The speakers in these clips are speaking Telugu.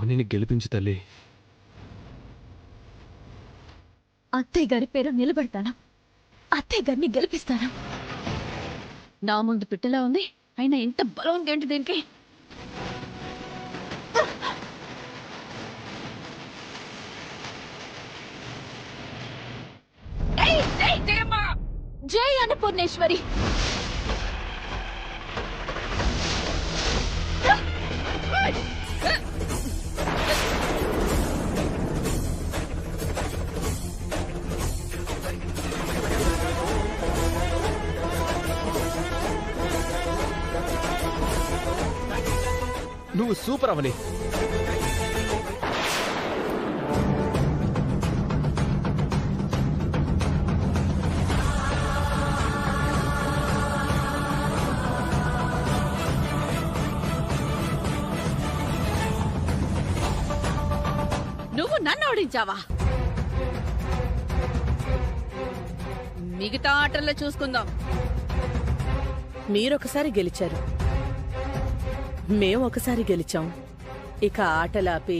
అవనిని గెలిపించు తల్లి. అత్తయ్య గారి పేరు నిలబెడతాను. అత్తయ్య గారిని గెలిపిస్తాను. నా ముందు పిట్టలా ఉంది, అయినా ఎంత బలం ఉంది ఏంటి దీనికి? జై అన్నపూర్ణేశ్వరి. నువ్వు సూపర్ అవని. నువ్వు నన్ను ఓడించావా? మిగతా ఆటల్లో చూసుకుందాం. మీరొకసారి గెలిచారు, మేం ఒకసారి గెలిచాం. ఇక ఆటలాపి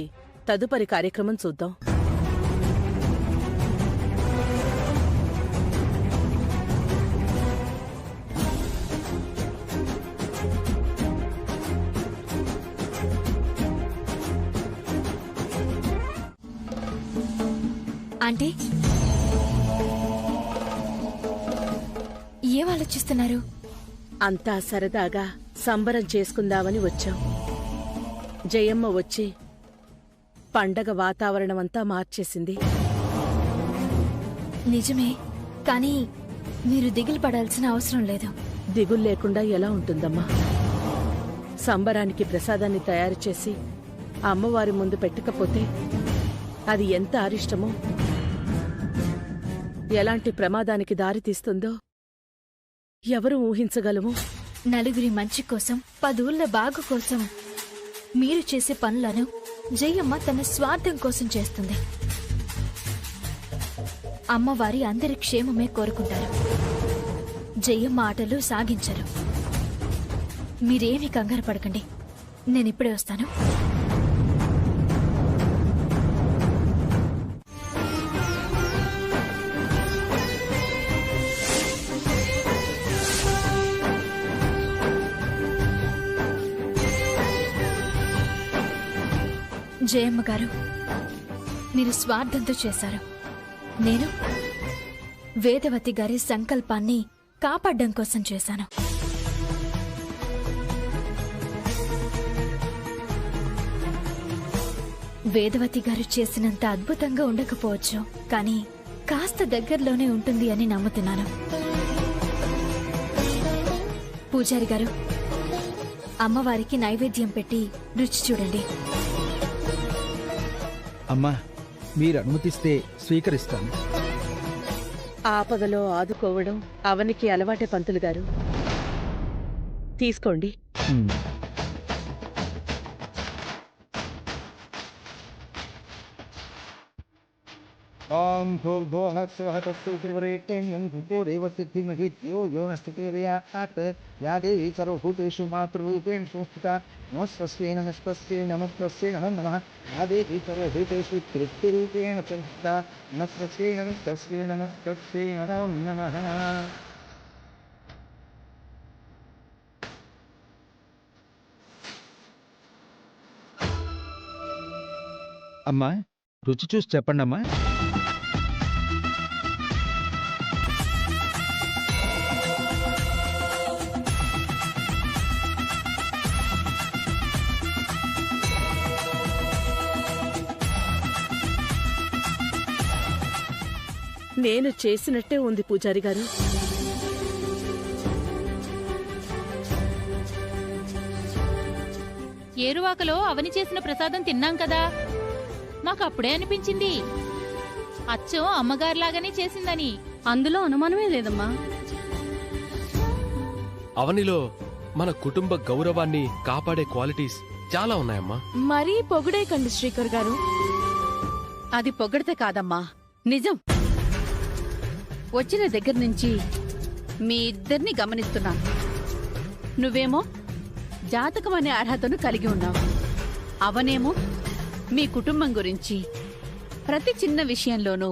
తదుపరి కార్యక్రమం చూద్దాం. ఆంటీ, ఏం ఆలోచిస్తున్నారు? అంతా సరదాగా సంబరం చేసుకుందామని వచ్చాం. జయమ్మ వచ్చి పండగ వాతావరణమంతా మార్చేసింది. నిజమే, కానీ మీరు దిగులు పడాల్సిన అవసరం లేదు. దిగులు లేకుండా ఎలా ఉంటుందమ్మా? సంబరానికి ప్రసాదాన్ని తయారు చేసి అమ్మవారి ముందు పెట్టకపోతే అది ఎంత అరిష్టమో, ఎలాంటి ప్రమాదానికి దారితీస్తుందో ఎవరు ఊహించగలము? నలుగురి మంచి కోసం, 10 ఊళ్ళ బాగు కోసం మీరు చేసే పనులను జయమ్మ తన స్వార్థం కోసం చేస్తుంది. అమ్మవారి అందరి క్షేమమే కోరుకుంటారు. జయమ్మ ఆటలు సాగించరు. మీరేమీ కంగారు పడకండి, నేనిప్పుడే వస్తాను. జయమ్మ గారు, మీరు స్వార్థంతో చేశారు. నేను వేదవతి గారి సంకల్పాన్ని కాపాడడం కోసం చేశాను. వేదవతి గారు చేసినంత అద్భుతంగా ఉండకపోవచ్చు, కానీ కాస్త దగ్గరలోనే ఉంటుంది అని నమ్ముతున్నాను. పూజారి గారు, అమ్మవారికి నైవేద్యం పెట్టి రుచి చూడండి. అమ్మా, మీరు అనుమతిస్తే స్వీకరిస్తాను. ఆపదలో ఆదుకోవడం అవనికి అలవాటే పంతులు గారు. తీసుకోండి. ఓం భూర్భువఃస్వః తత్పురుషేణ్యం భూతేవ సిద్ధిమహి యో నస్తేర్యాత్ యా దేవీ సర్వభూతేషు మాతృరూపేణ సంస్థితా నమస్తస్యై నమస్తస్యై నమస్తస్యై నమో నమః. యా దేవీ సర్వభూతేషు తృప్తిరూపేణ సంస్థితా నమస్తస్యై నమస్తస్యై నమస్తస్యై నమో నమః. అమ్మా, రుచి చూసి చెప్పండి అమ్మా. నేను చేసినట్టే ఉంది పూజారి గారు. ఏరువాకలో అవని చేసిన ప్రసాదం తిన్నాం కదా, మాకు అప్పుడే అనిపించింది అచ్చం అమ్మగారిలాగానే చేసిందని. అందులో అనుమానమే లేదమ్మా. అవనిలో మన కుటుంబ గౌరవాన్ని కాపాడే క్వాలిటీస్ చాలా ఉన్నాయమ్మా. మరీ పొగిడేకండి శ్రీకర్ గారు. అది పొగడితే కాదమ్మా, నిజం. వచ్చిన దగ్గర నుంచి మీ ఇద్దరిని గమనిస్తున్నాను. నువ్వేమో జాతకం అనే అర్హతను కలిగి ఉన్నావు, అవనేమో మీ కుటుంబం గురించి ప్రతి చిన్న విషయంలోనూ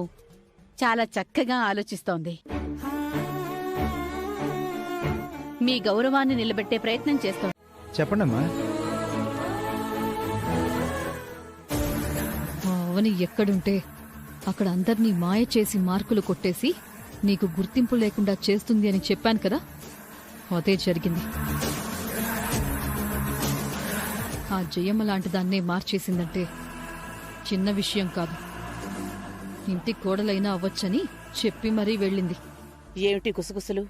చాలా చక్కగా ఆలోచిస్తోంది. మీ గౌరవాన్ని నిలబెట్టే ప్రయత్నం చేస్తోంది. చెప్పండమ్మా. ఆ అవని ఎక్కడుంటే అక్కడ అందర్నీ మాయ చేసి మార్కులు కొట్టేసి నీకు గుర్తింపు లేకుండా చేస్తుంది అని చెప్పాను కదా, అదే జరిగింది. ఆ జయమ్మ లాంటి దాన్నే మార్చేసిందంటే చిన్న విషయం కాదు. ఇంటి కోడలైనా అవ్వచ్చని చెప్పి మరీ వెళ్ళింది. ఏమిటి గుసగుసలు?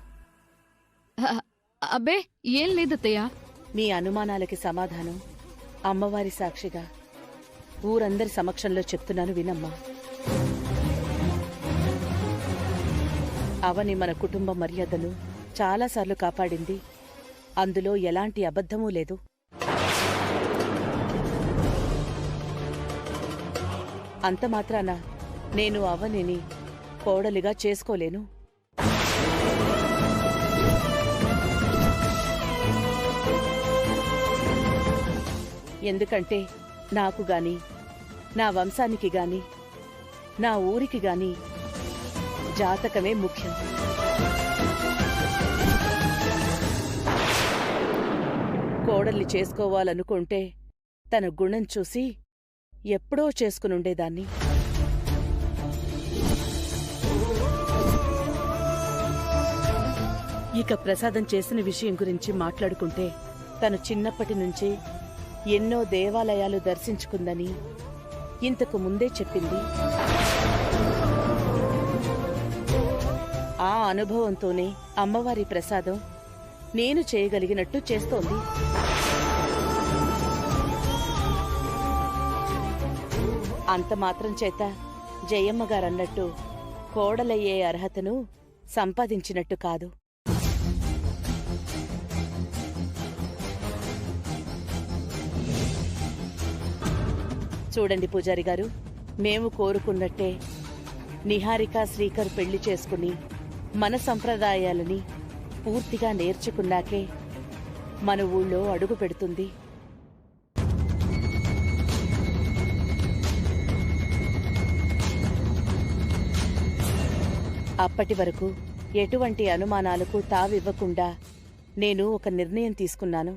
అబ్బే ఏం లేదత్తయ్యా. మీ అనుమానాలకి సమాధానం అమ్మవారి సాక్షిగా ఊరందరి సమక్షంలో చెప్తున్నాను వినమ్మా. అవని మన కుటుంబ మర్యాదను చాలాసార్లు కాపాడింది. అందులో ఎలాంటి అబద్ధమూ లేదు. అంత మాత్రాన నేను అవనిని కోడలిగా చేసుకోలేను. ఎందుకంటే నాకు గాని, నా వంశానికి గాని, నా ఊరికి గాని జాతకమే ముఖ్యం. కోడల్ని చేసుకోవాలనుకుంటే తన గుణం చూసి ఎప్పుడో చేసుకునుండేదాన్ని. ఇక ప్రసాదం చేసిన విషయం గురించి మాట్లాడుకుంటే తను చిన్నప్పటి నుంచి ఎన్నో దేవాలయాలు దర్శించుకుందని ఇంతకు ముందే చెప్పింది. ఆ అనుభవంతోనే అమ్మవారి ప్రసాదం నేను చేయగలిగినట్టు చేస్తోంది. అంత మాత్రం చేత జయమ్మగారన్నట్టు కోడలయ్యే అర్హతను సంపాదించినట్టు కాదు. చూడండి పూజారి గారు, మేము కోరుకున్నట్టే నిహారిక శ్రీకర్ పెళ్లి చేసుకుని మన సంప్రదాయాలని పూర్తిగా నేర్చుకున్నాకే మన ఊళ్ళో అడుగు పెడుతుంది. అప్పటి వరకు ఎటువంటి అనుమానాలకు తావివ్వకుండా నేను ఒక నిర్ణయం తీసుకున్నాను.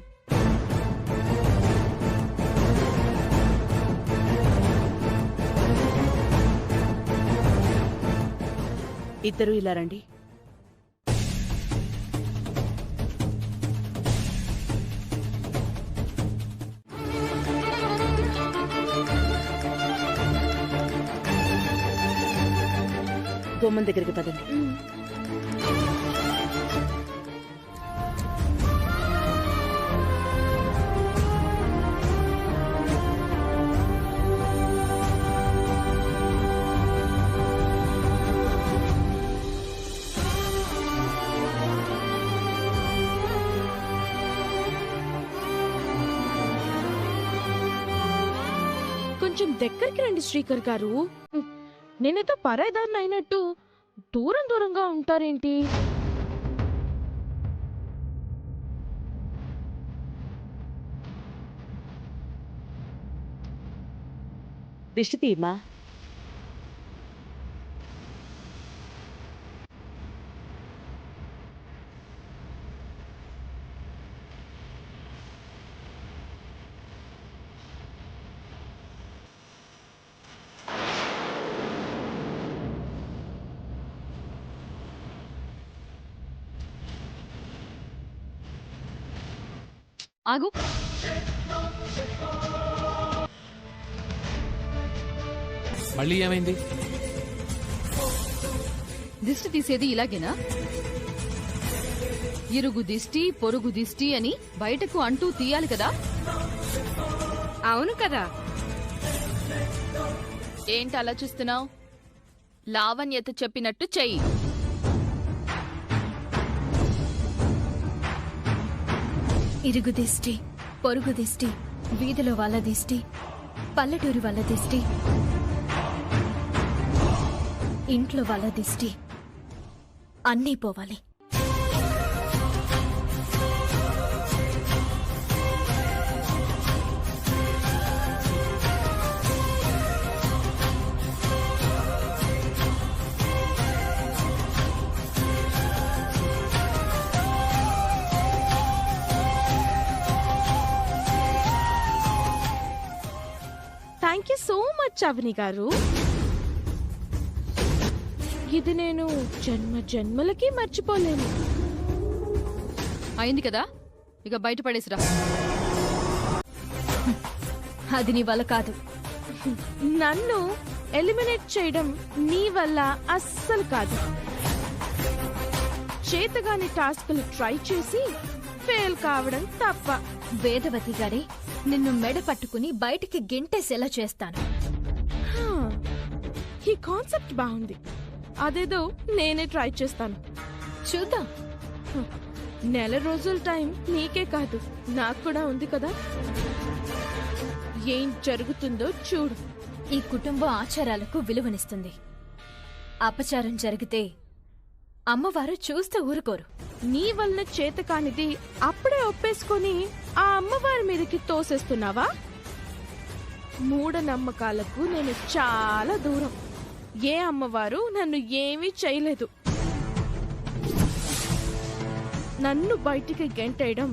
ఇద్దరూ ఇలా రండి. గుమ్మం దగ్గరికి పదండి. కొంచెం దగ్గరికి రండి శ్రీకర్ గారు. నేనేదో పరాయిదాన్ని అయినట్టు దూరం దూరంగా ఉంటారేంటి? దిష్టి తీయమ్మా. ఆగు. మళ్ళీ ఏమైంది? దిష్టి తీసేది ఇలాగేనా? ఇరుగు దిష్టి పొరుగు దిష్టి అని బయటకు అంటూ తీయాలి కదా? అవును కదా. ఏంటి అలా చూస్తున్నావు? లావణ్యత చెప్పినట్టు చెయ్యి. ఇరుగు దిష్టి, పొరుగు దిష్టి, వీధిలో వాళ్ళ దిష్టి, పల్లెటూరి వాళ్ళ దిష్టి, ఇంట్లో వాళ్ళ దిష్టి అన్నీ పోవాలి. మచ్ అవని గారు. ఇది నేను జన్మ జన్మలకి మర్చిపోలేను. అయింది కదా, ఇక బయట పడేసిరా. అది నీ వల్ల కాదు. నన్ను ఎలిమినేట్ చేయడం నీ వల్ల అస్సలు కాదు. చేతగాని టాస్క్లు ట్రై చేసి ఫెయిల్ కావడం తప్ప. వేదవతి గారి నిన్ను మెడ పట్టుకుని బయటికి గెంటేసేలా చేస్తాను. హా, ఈ కాన్సెప్ట్ బాగుంది. అదేదో నేనే ట్రై చేస్తాను. చూద్దాం. నెల రోజుల టైం నీకే కాదు, నాకు కూడా ఉంది కదా. ఏం జరుగుతుందో చూడు. ఈ కుటుంబం ఆచారాలకు విలువనిస్తుంది. అపచారం జరిగితే అమ్మవారు చూస్తూ ఊరుకోరు. నీ వలన చేతకానిది అప్పుడే ఒప్పేసుకొని ఆ అమ్మవారి మీదకి తోసేస్తున్నావా? మూఢనమ్మకాలకు నేను చాలా దూరం. ఏ అమ్మవారు నన్ను ఏమీ చేయలేదు. నన్ను బయటికి గెంటేయడం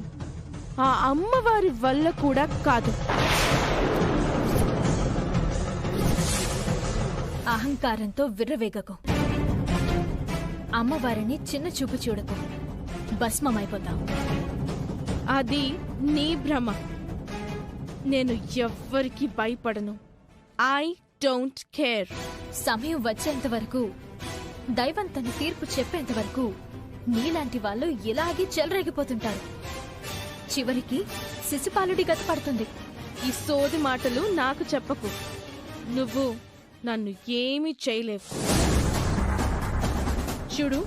ఆ అమ్మవారి వల్ల కూడా కాదు. అహంకారంతో విర్రవేగకు. అమ్మవారిని చిన్న చూపు చూడకు, భస్మమైపోతావు. అది నీ భ్రమ. నేను ఎవ్వరికి భయపడను. I don't care. సమయం వచ్చేంత వరకు, దైవం తన తీర్పు చెప్పేంత వరకు నీలాంటి వాళ్ళు ఇలాగే చెలరేగిపోతుంటారు. చివరికి శిశుపాలుడి గత పడుతుంది. ఈ సోది మాటలు నాకు చెప్పకు. నువ్వు నన్ను ఏమీ చేయలేవు. చూడు,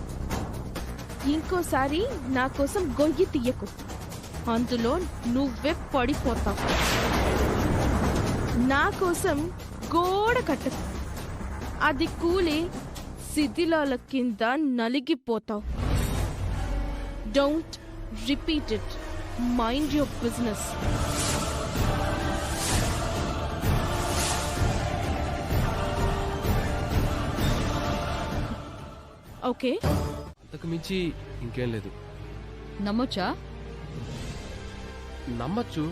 ఇంకోసారి నా కోసం గొయ్యి తీయకు. అందులో నువ్వే పడిపోతావు. నా కోసం గోడ కట్టకు. అది కూలి శిథిలాల కింద నలిగిపోతావు. Don't repeat it. Mind your business. Okay, అంతకు మించి ఇంకేం లేదు. నమ్మొచ్చా? నమ్మచ్చు.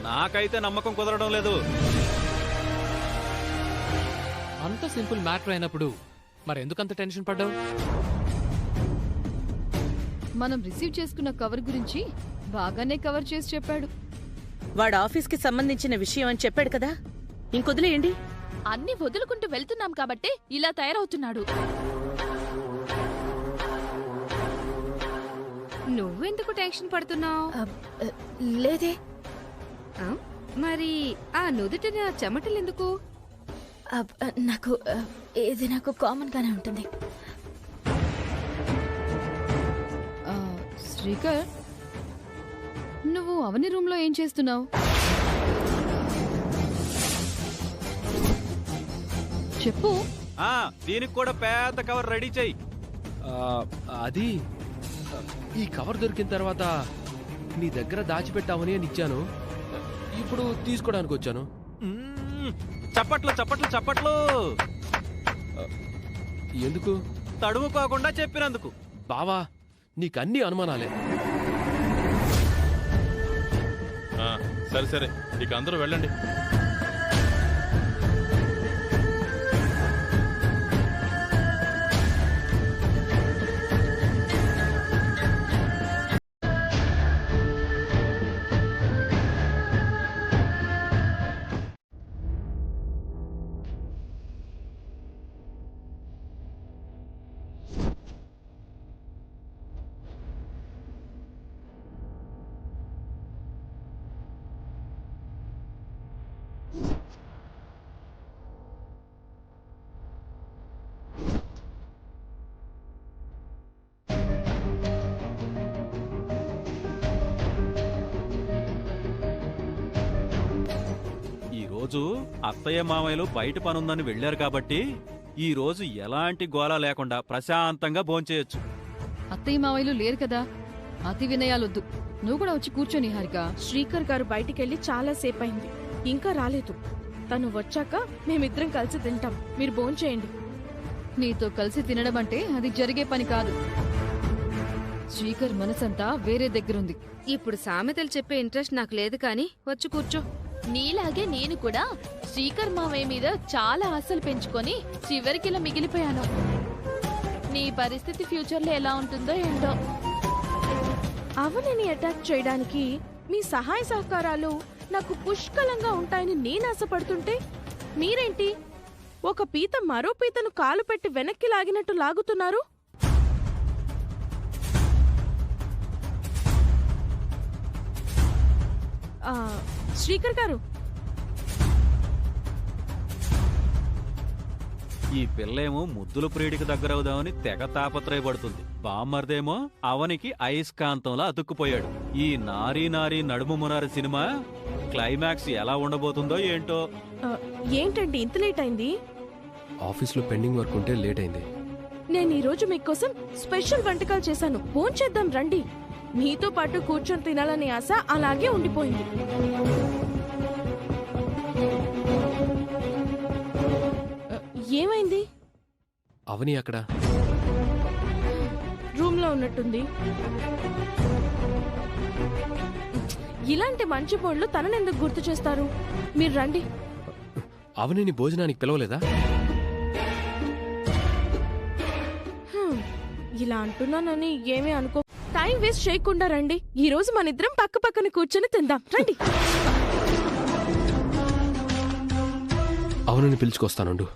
నాకైతే నమ్మకం కుదరడం లేదు. అంత సింపుల్ మ్యాటర్ అయినప్పుడు మరెందుకంత టెన్షన్ పడ్డావు? మనం రిసీవ్ చేసుకున్న కవర్ గురించి బాగానే కవర్ చేసి చెప్పాడు. వాడు ఆఫీస్కి సంబంధించిన విషయం అని చెప్పాడు కదా, ఇంకొదిలేయండి. అన్ని వదులుకుంటూ వెళ్తున్నాం కాబట్టే ఇలా తయారవుతున్నాడు. నువ్వెందుకు టెన్షన్ పడుతున్నావు? లేదే. మరి ఆ నుదుటిన చెమటలెందుకు? నాకు ఇది నాకు కామన్ గానే ఉంటుంది. శ్రీకర్, నువ్వు అవని రూమ్ లో ఏం చేస్తున్నావు? చెప్పు. దీనికి కూడా పెద్ద కవర్ రెడీ చెయ్యి. అది ఈ కవర్ దొరికిన తర్వాత నీ దగ్గర దాచిపెట్టామని అని ఇచ్చాను. ఇప్పుడు తీసుకోవడానికి వచ్చాను. చప్పట్లు చప్పట్లు చప్పట్లు. ఎందుకు? తడుముకోకుండా చెప్పినందుకు. బావా, నీకన్నీ అనుమానాలే. సరే సరే, ఇక అందరూ వెళ్ళండి. రోజు అత్తయ్య మామయ్యలు బయట పనుందని వెళ్లారు కాబట్టి ఈ రోజు ఎలాంటి గోళ లేకుండా ప్రశాంతంగా భోంచేయొచ్చు. అత్తయ్య మావయ్యలు లేరు కదా, అతి వినయాలొద్దు. నువ్వు కూడా వచ్చి కూర్చొని హారిక. శ్రీకర్ గారు బయటికెళ్ళి చాలా సేపు అయింది, ఇంకా రాలేదు. తను వచ్చాక మేమిద్దరం కలిసి తింటాం. మీరు భోంచేయండి. నీతో కలిసి తినడం అంటే అది జరిగే పని కాదు. శ్రీకర్ మనసంతా వేరే దగ్గరుంది. ఇప్పుడు సామెతలు చెప్పే ఇంట్రెస్ట్ నాకు లేదు, కానీ వచ్చి కూర్చో. నీలాగే నేను కూడా శ్రీకర్ మావయ్య మీద చాలా ఆశలు పెంచుకొని చివరికి ఇలా మిగిలిపోయాను. నీ పరిస్థితి ఫ్యూచర్లో ఎలా ఉంటుందో ఏంటో. అవనిని అటాక్ చేయడానికి మీ సహాయ సహకారాలు నాకు పుష్కలంగా ఉంటాయని నేను ఆశపడుతుంటే మీరేంటి ఒక పీత మరో పీతను కాలు పెట్టి వెనక్కి లాగినట్టు లాగుతున్నారు? శ్రీకర్ గారు, ఈ పిల్లేమో ముద్దుల ప్రియుడికి దగ్గరవుదామని తెగ తాపత్రయపడుతుంది. బామ్మర్దేమో అవనికి అయస్కాంతంలా అతుక్కుపోయాడు. ఈ నారీ నారీ నడుము మునారి సినిమా క్లైమాక్స్ ఎలా ఉండబోతుందో ఏంటో. ఏంటండి ఇంత లేట్ అయింది? ఆఫీస్లో పెండింగ్ వర్క్ ఉంటే లేట్ అయింది. నేను ఈ రోజు మీకోసం స్పెషల్ వంటకాలు చేశాను, భోంచేద్దాం రండి. మీతో పాటు కూర్చొని తినాలనే ఆశ అలాగే ఉండిపోయింది. ఏమైంది? అవని అక్కడ రూమ్ లో ఉన్నట్టుంది. ఇలాంటి మంచి పనులు తననెందుకు గుర్తు చేస్తారు? మీరు రండి. అవనిని భోజనానికి పిలవలేదా? ఇలా అంటున్నానని ఏమీ అనుకో. టైం వేస్ట్ చేయకుండా రండి. ఈ రోజు మన ఇద్దరం పక్క పక్కన కూర్చొని తిందాం రండి. అవనిని పిలుచుకొస్తానుండు.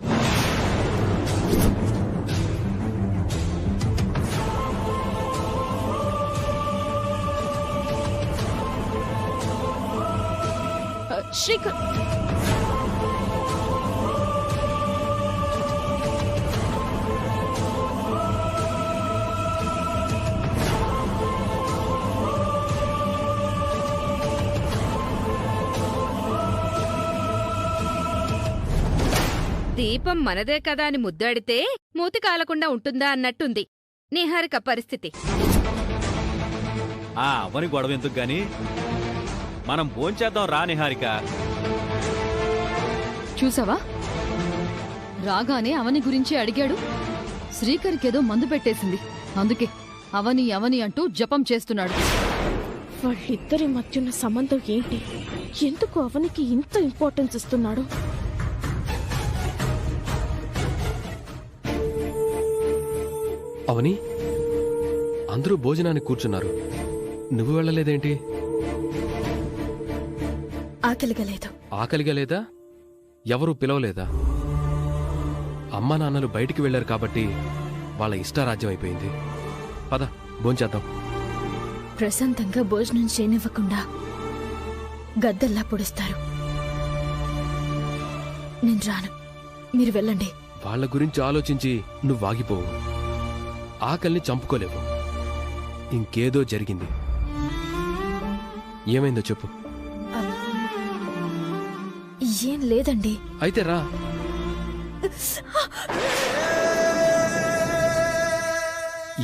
శ్రీకర్, దీపం మనదే కదా అని ముద్దాడితే మూతి కాలకుండా ఉంటుందా అన్నట్టుంది నిహారిక పరిస్థితి. ఆ అవని గొడవ ఎందుకు గాని మనం భోంచేద్దాం రా నిహారిక. చూసావా, రాగానే అవని గురించి అడిగాడు. శ్రీకర్కేదో మందు పెట్టేసింది, అందుకే అవని అవని అంటూ జపం చేస్తున్నాడు. వాళ్ళిద్దరి మధ్యున్న సంబంధం ఏంటి? ఎందుకు అవనికి ఇంత ఇంపార్టెన్స్ ఇస్తున్నాడు? అవని, అందరూ భోజనానికి కూర్చున్నారు, నువ్వు వెళ్ళలేదేంటి? ఆకలిగా లేదు. ఆకలిగా లేదా? ఎవరూ పిలవలేదా? అమ్మా నాన్నలు బయటికి వెళ్లారు కాబట్టి వాళ్ళ ఇష్టారాజ్యం అయిపోయింది. పద భోంచేద్దాం. ప్రశాంతంగా భోజనం చేయనివ్వకుండా గద్దల్లా పొడుస్తారు. నేను రాను, మీరు వెళ్ళండి. వాళ్ళ గురించి ఆలోచించి నువ్వు ఆగిపోవు. ఆకలిని చంపుకోలేవు. ఇంకేదో జరిగింది. ఏమైందో చెప్పు. ఏం లేదండి. అయితే రా.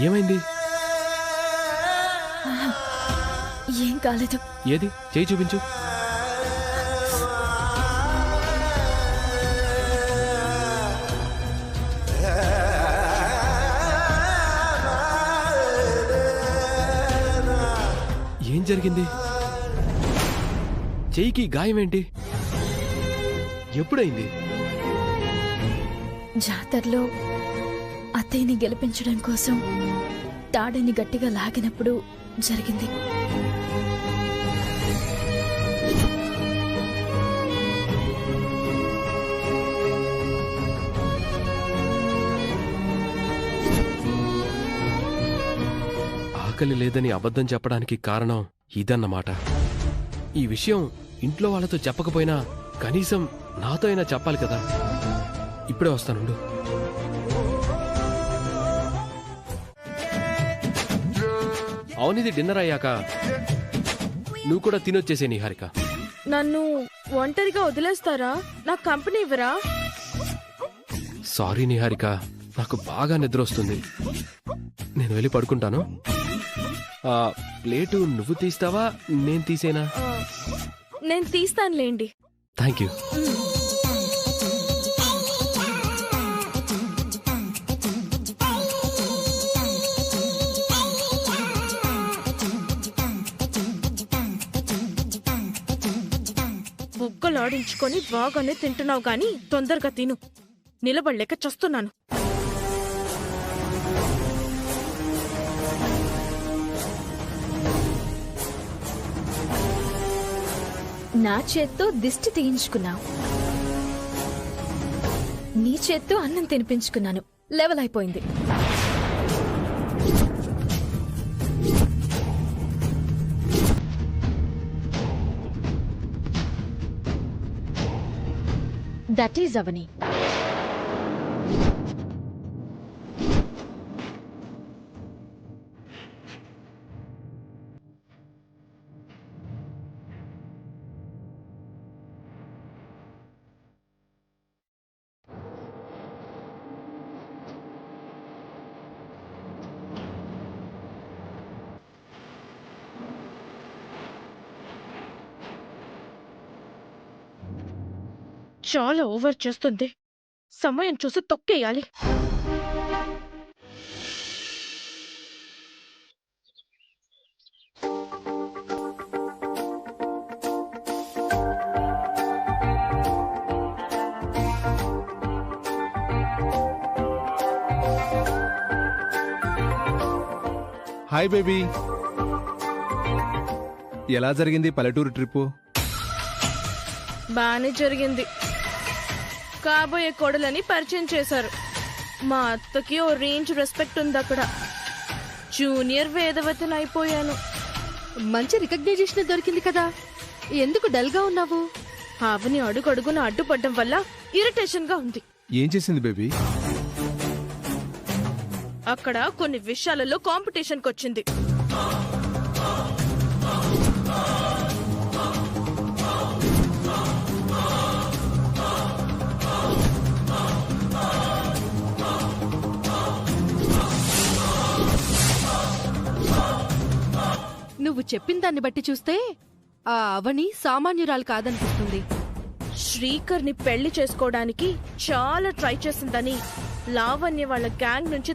ఏమైంది? ఏం కాలేదు. ఏది చేయి చూపించు. ఏం జరిగింది? చెయ్యికి గాయమేంటి? ఎప్పుడైంది? జాతరలో అత్తయ్యని గెలిపించడం కోసం తాడిని గట్టిగా లాగినప్పుడు జరిగింది. ఆకలి లేదని అబద్ధం చెప్పడానికి కారణం ఇదన్నమాట. ఈ విషయం ఇంట్లో వాళ్ళతో చెప్పకపోయినా కనీసం నాతో అయినా చెప్పాలి కదా. ఇప్పుడే వస్తానుండు. అవునిది డిన్నర్ అయ్యాక నువ్వు కూడా తినొచ్చేసే నిహారిక. నన్ను ఒంటరిగా వదిలేస్తారా? నాకు కంపెనీ ఇవ్వరా? సారీ నిహారిక, నాకు బాగా నిద్ర వస్తుంది. నేను వెళ్ళి పడుకుంటాను. ప్లేటు నువ్వు తీస్తావా నేను తీసేనా? నేను తీస్తానులేండి. Thank you. బుగ్గ ముక్కలాడించుకొని బాగానే తింటున్నావు గాని తొందరగా తిను. నిలబడలేక చస్తున్నాను. నా చేత్తో దిష్టి తీయించుకున్నావు, నీ చేత్తో అన్నం తినిపించుకున్నాను. లెవెల్ అయిపోయింది. దట్ ఈజ్ అవని. చాలా ఓవర్ చేస్తుంది. సమయం చూసి తొక్కేయాలి. హాయ్ బేబీ, ఎలా జరిగింది పల్లెటూరు ట్రిప్పు? బానే జరిగింది. కాబోయే కోడలని పరిచయం చేశారు. మా అత్తకి ఓ రేంజ్ రెస్పెక్ట్ ఉంది అక్కడ. జూనియర్ వేదవతిని అయిపోయాను. మంచి రికగ్నైజేషన్ దొరికింది కదా, ఎందుకు డల్ గా ఉన్నావు? అవని అడుగడుగున అడ్డుపడ్డం వల్ల ఇరిటేషన్ గా ఉంది. ఏం చేసింది బేబీ? అక్కడ కొన్ని విషయాలలో కాంపిటీషన్ కొచ్చింది. నువ్వు చెప్పిన దాన్ని బట్టి చూస్తే ఆ అవని సామాన్యురాలు కాదనిపిస్తుంది. శ్రీకర్ని పెళ్లి చేసుకోవడానికి చాలా ట్రై చేసిందని లావణ్య వాళ్ళ గ్యాంగ్ నుంచి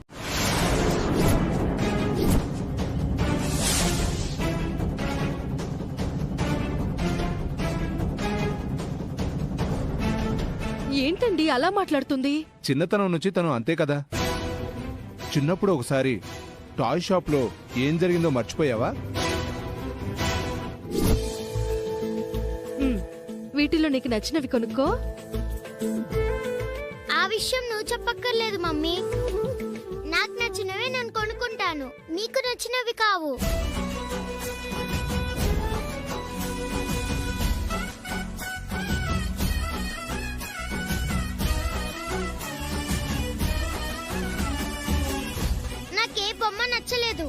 ఏంటండి అలా మాట్లాడుతుంది? చిన్నతనం నుంచి తను అంతే కదా. చిన్నప్పుడు ఒకసారి టాయ్ షాప్ లో ఏం జరిగిందో మర్చిపోయావా? వీటిలో నీకు నచ్చినవి కొనుక్కో. ఆ విషయం నువ్వు చెప్పక్కర్లేదు మమ్మీ. నాకు నచ్చినవే నేను కొనుక్కుంటాను, నీకు నచ్చినవి కావు. నాకే బొమ్మ నచ్చలేదు.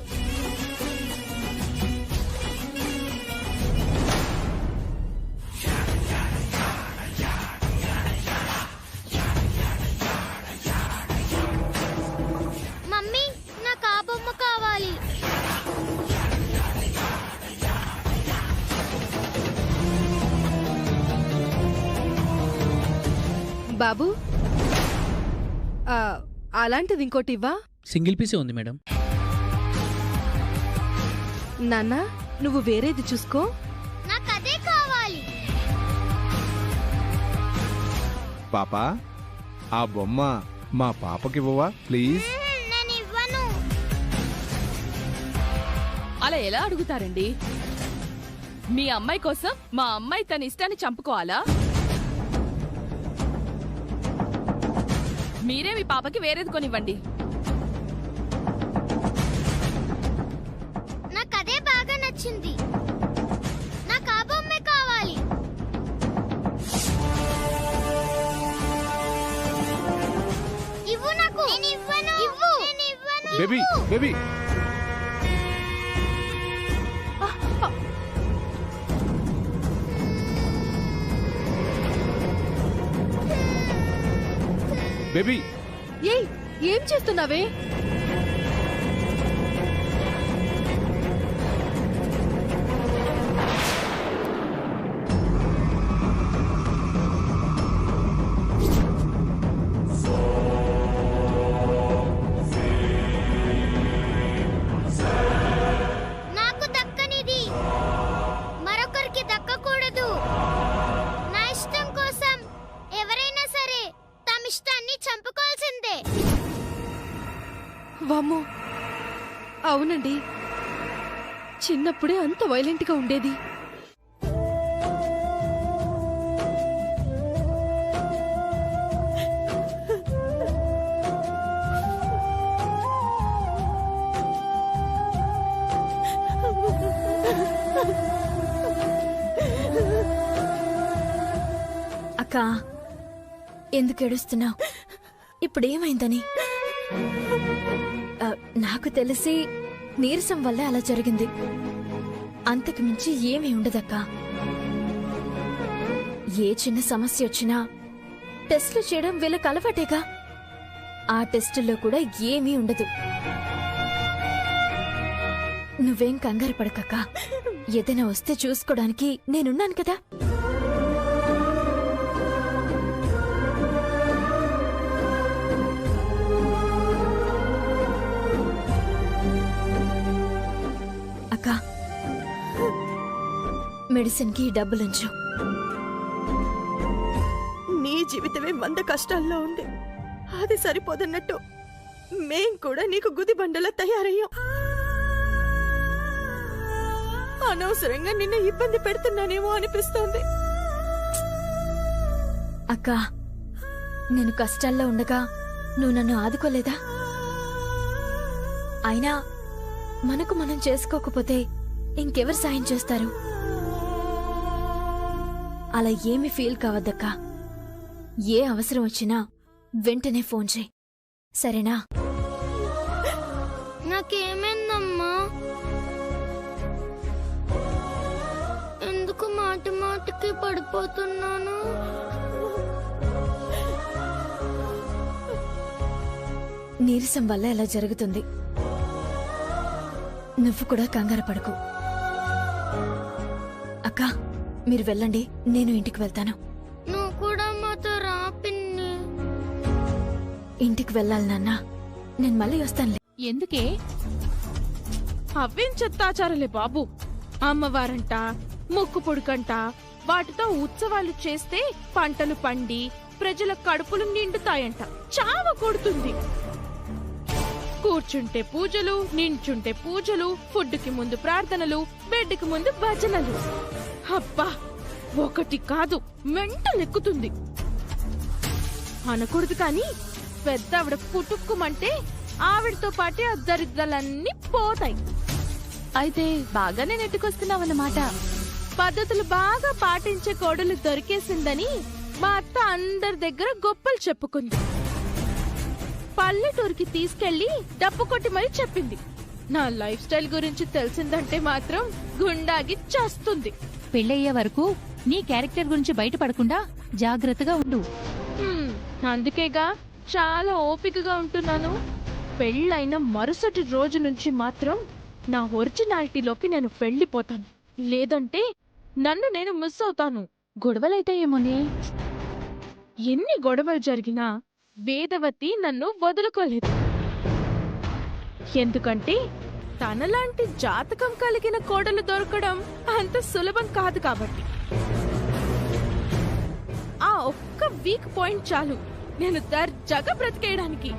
మమ్మీ, నాకు ఆ బొమ్మ కావాలి. బాబు, అలాంటిది ఇంకోటి ఇవ్వా? సింగిల్ పీసే ఉంది మేడం. నాన్న, నువ్వు వేరేది చూసుకో. నాకు అదే కావాలి. పాపా, ఆ బొమ్మ మా పాపకివ్వవా ప్లీజ్? నేను ఇవ్వను. అలా ఎలా అడుగుతారండి? మీ అమ్మాయి కోసం మా అమ్మాయి తన ఇష్టాన్ని చంపుకోవాలా? మీరే మీ పాపకి వేరేది కొనివ్వండి. నాకు అదే బాగా నచ్చింది. నాకు ఆ బొమ్మే కావాలి. ఇవ్వు నాకు. నేను ఇవ్వను. ఇవ్వు. నేను ఇవ్వను. Baby, baby, baby. ఏయ్, ఏం చేస్తున్నావే? నాకు దక్కనిది మరొకరికి దక్కకూడదు. నా అవునండి, చిన్నప్పుడే అంత వైలెంట్గా ఉండేది. అక్క, ఎందుకు ఏడుస్తున్నావు? ఇప్పుడేమైందని? నాకు తెలిసి నీరసం వల్లే అలా జరిగింది. అంతకు మించి ఏమీ ఉండదక్క. ఏ చిన్న సమస్య వచ్చినా టెస్టులు చేయడం వీళ్ళకి అలవాటేగా. ఆ టెస్టుల్లో కూడా ఏమీ ఉండదు. నువ్వేం కంగారు పడకక్క. ఏదైనా వస్తే చూసుకోవడానికి నేనున్నాను కదా. అక్క, మెడిసిన్కి డబ్బులుంచు. నీ జీవితమే 100 కష్టాల్లో ఉంది. అది సరిపోదన్నట్టు మేం కూడా నీకు గుదిబండలా తయారయ్యాం. అనవసరంగా నిన్ను ఇబ్బంది పెడుతున్నానేమో అనిపిస్తోంది. అక్క, నేను కష్టాల్లో ఉండగా నువ్వు నన్ను ఆదుకోలేదా? అయినా మనకు మనం చేసుకోకపోతే ఇంకెవరు సాయం చేస్తారు? అలా ఏమీ ఫీల్ కావద్దక్క. ఏ అవసరం వచ్చినా వెంటనే ఫోన్ చేయి, సరేనా? నాకేమైందమ్మా? ఎందుకు మాటి మాటికి పడిపోతున్నాను? నీరసం వల్ల ఎలా జరుగుతుంది. నువ్వు కూడా కంగారు పడకు. అక్క, మీరు వెళ్ళండి, నేను ఇంటికి వెళ్తాను. నువ్వు కూడా మాతో రా పిన్ని. ఇంటికి వెళ్ళాలి నాన్న, నేను మళ్ళీ వస్తానులే. ఎందుకే? అవేం చెత్తాచారలే బాబు. అమ్మవారంట, ముక్కు పొడుకంట, వాటితో ఉత్సవాలు చేస్తే పంటలు పండి ప్రజల కడుపులు నిండుతాయంట. చావ కొడుతుంది. కూర్చుంటే పూజలు, నించుంటే పూజలు, ఫుడ్కి ముందు ప్రార్థనలు, బెడ్కి ముందు భజనలు. అబ్బా, ఒకటి కాదు మెంటలెక్కుతుంది. అనకూడదు కానీ పెద్ద ఆవిడ పుట్టుక్కుమంటే ఆవిడతో పాటే ఆ దరిద్రాలన్నీ పోతాయి. అయితే బాగానే నెట్టుకొస్తున్నావన్నమాట. పద్ధతులు బాగా పాటించే కోడలు దొరికేసిందని మా అత్త అందరి దగ్గర గొప్పలు చెప్పుకుంది. పల్లెటూరికి తీసుకెళ్లి డప్పు కొట్టి మరీ చెప్పింది. నా లైఫ్ స్టైల్ గురించి తెలిసిందంటే మాత్రం గుండాగి చేస్తుంది. పెళ్ళయ్యే వరకు నీ క్యారెక్టర్ గురించి బయటపడకుండా జాగ్రత్తగా ఉండు. అందుకేగా చాలా ఓపికగా ఉంటున్నాను. పెళ్ళైన మరుసటి రోజు నుంచి మాత్రం నా ఒరిజినాలిటీలోకి నేను వెళ్ళిపోతాను. లేదంటే నన్ను నేను మిస్ అవుతాను. గొడవలైతే ఏమోనే? ఎన్ని గొడవలు జరిగినా వేదవతి నన్ను వదులుకోలేదు. ఎందుకంటే తనలాంటి జాతకం కలిగిన కోడలు దొరకడం అంత సులభం కాదు కాబట్టి. ఆ ఒక్క వీక్ పాయింట్ చాలు నేను దర్జాగా బ్రతికేయడానికి.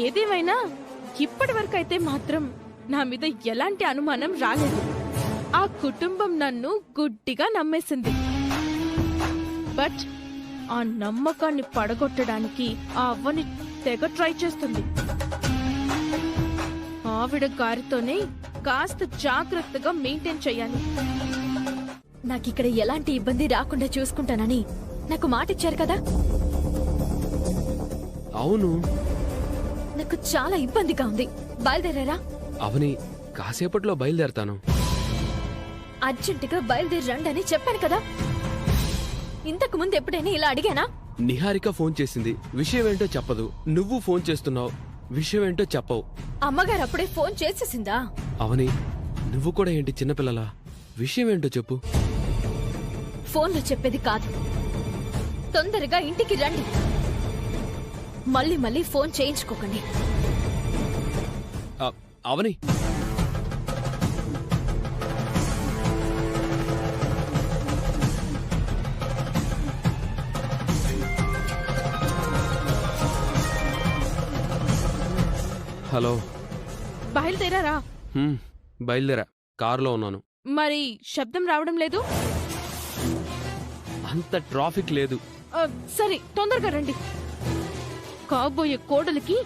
ఏదేమైనా ఇప్పటి వరకు అయితే మాత్రం నా మీద ఎలాంటి అనుమానం రాలేదు. ఆ కుటుంబం నన్ను గుడ్డిగా నమ్మేసింది. బట్ ఆ నమ్మకాన్ని పడగొట్టడానికి ఆ అవ్వని తెగ ట్రై చేస్తుంది. ఆవిడ గారితోనే కాస్త జాగ్రత్తగా మెయింటైన్ చెయ్యాలి. నాకిక్కడ ఎలాంటి ఇబ్బంది రాకుండా చూసుకుంటానని నాకు మాట ఇచ్చారు కదా. అవును, నాకు చాలా ఇబ్బందిగా ఉంది. బయలుదేరారా? అవని, కాసేపట్లో బయలుదేరతాను. అర్జెంటుగా బయలుదేరి రండి అని చెప్పాను కదా. ఇంతకు ముందు ఎప్పుడైనా ఇలా అడిగానా? నిహారిక ఫోన్ చేసింది, విషయం ఏంటో చెప్పదు. నువ్వు ఫోన్ చేస్తున్నావు, విషయం ఏంటో చెప్పవు. అమ్మగారు అప్పుడే ఫోన్ చేసేసిందా? అవని, నువ్వు కూడా ఏంటి చిన్నపిల్లలా? విషయం ఏంటో చెప్పు. ఫోన్లో చెప్పేది కాదు. తొందరగా ఇంటికి రండి. మళ్ళీ మళ్ళీ ఫోన్ చేయించుకోకండి. అవని, హలో. బయలుదేరారా? బయలుదేరా, కారులో ఉన్నాను. మరి శబ్దం రావడం లేదు? అంత ట్రాఫిక్ లేదు. సరే, తొందరగా రండి. కాబోయే కోడలికి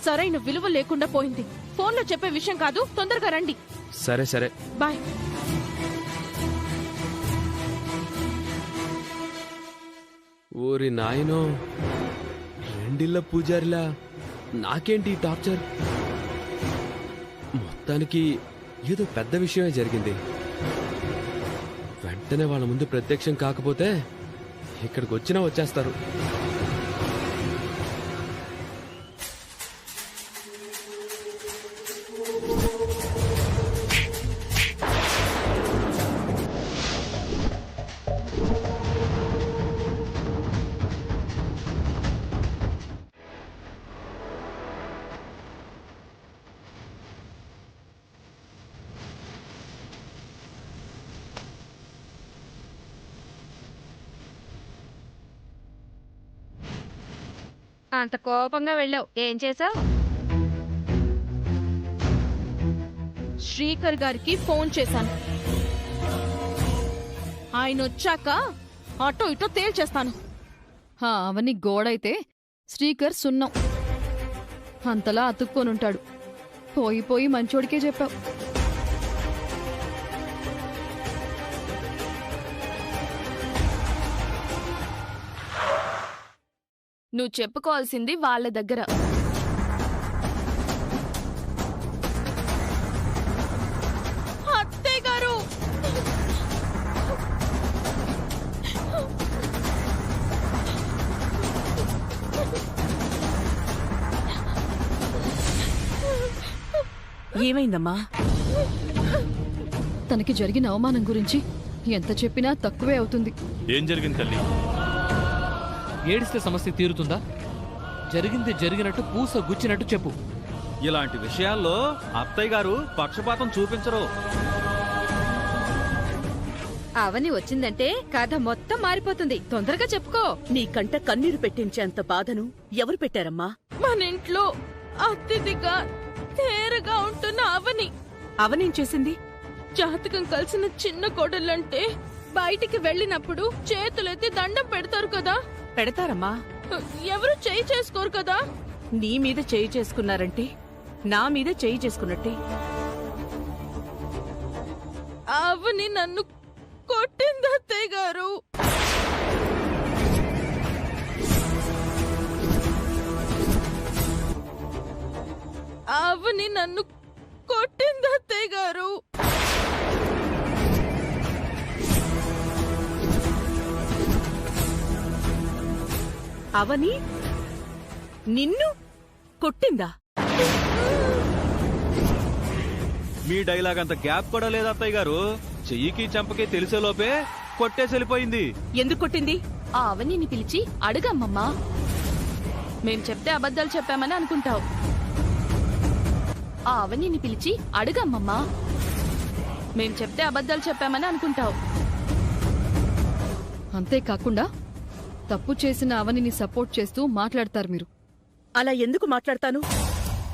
సరైన విలువ లేకుండా పోయింది. ఫోన్లో చెప్పే విషయం కాదు, తొందరగా రండి. సరే సరే, బాయ్. ఓరి నాయనో, రెండిళ్ళ పూజారిలా నాకేంటి టార్చర్? మొత్తానికి ఏదో పెద్ద విషయమే జరిగింది. వెంటనే వాళ్ళ ముందు ప్రత్యక్షం కాకపోతే ఇక్కడికి వచ్చినా వచ్చేస్తారు. అంత కోపంగా వెళ్ళావు, ఏం చేసావు? శ్రీకర్ గారికి ఫోన్ చేశాను. ఆయన వచ్చాక అటో ఇటో తేల్చేస్తాను. అవని గోడైతే శ్రీకర్ సున్నం. అంతలా అతుక్కొనుంటాడు. పోయి పోయి మంచోడికే చెప్పావు. నువ్వు చెప్పుకోవాల్సింది వాళ్ళ దగ్గర. అత్తయ్య గారు, ఏమైందమ్మా? తనకి జరిగిన అవమానం గురించి ఎంత చెప్పినా తక్కువే అవుతుంది. ఏం జరిగింది తల్లి? ఏడిస్తే సమస్య తీరుతుందా? జరిగింది జరిగినట్టు పూస గుచ్చినట్టు చెప్పు. ఇలాంటి విషయాల్లో అత్తయ్య గారు పక్షపాతం చూపించరు. అవని వచ్చిందంటే కథ మొత్తం మారిపోతుంది. తొందరగా చెప్పుకో. నీ కంట కన్నీరు పెట్టించేంత బాధను ఎవరు పెట్టారమ్మా? మన ఇంట్లో అతిథిగా తేరగా ఉంటున్న అవని. అవనేం చేసింది? జాతకం కలిసిన చిన్న కోడళ్ళంటే బయటికి వెళ్ళినప్పుడు చేతులెత్తి దండం పెడతారు కదా. పెడతారమ్మా. ఎవరు చేయి చేసుకోరు కదా. నీ మీద చేయి చేసుకున్నారంటే నా మీద చేయి చేసుకున్నట్టే. అవని నన్ను కొట్టింది అత్తయ్య గారు. అవని నన్ను కొట్టింది అత్తయ్య గారు. అవని నిన్ను కొట్టిందా? మీ డైలాగ్ అంత గ్యాప్ కూడా లేదు అత్తయ్య గారు. చెయ్యికి చెంపకి తెలిసేలోపే కొట్టేసి వెళ్ళిపోయింది. ఎందుకు కొట్టింది? ఆ అవనిని పిలిచి అడుగమ్మమ్మా. మేం చెప్తే అబద్ధాలు చెప్పామని అనుకుంటావు. ఆ అవనిని పిలిచి అడుగమ్మమ్మా. మేం చెప్తే అబద్ధాలు చెప్పామని అనుకుంటావు. అంతేకాకుండా తప్పు చేసిన అవనిని సపోర్ట్ చేస్తూ మాట్లాడతారు మీరు. అలా ఎందుకు మాట్లాడతాను?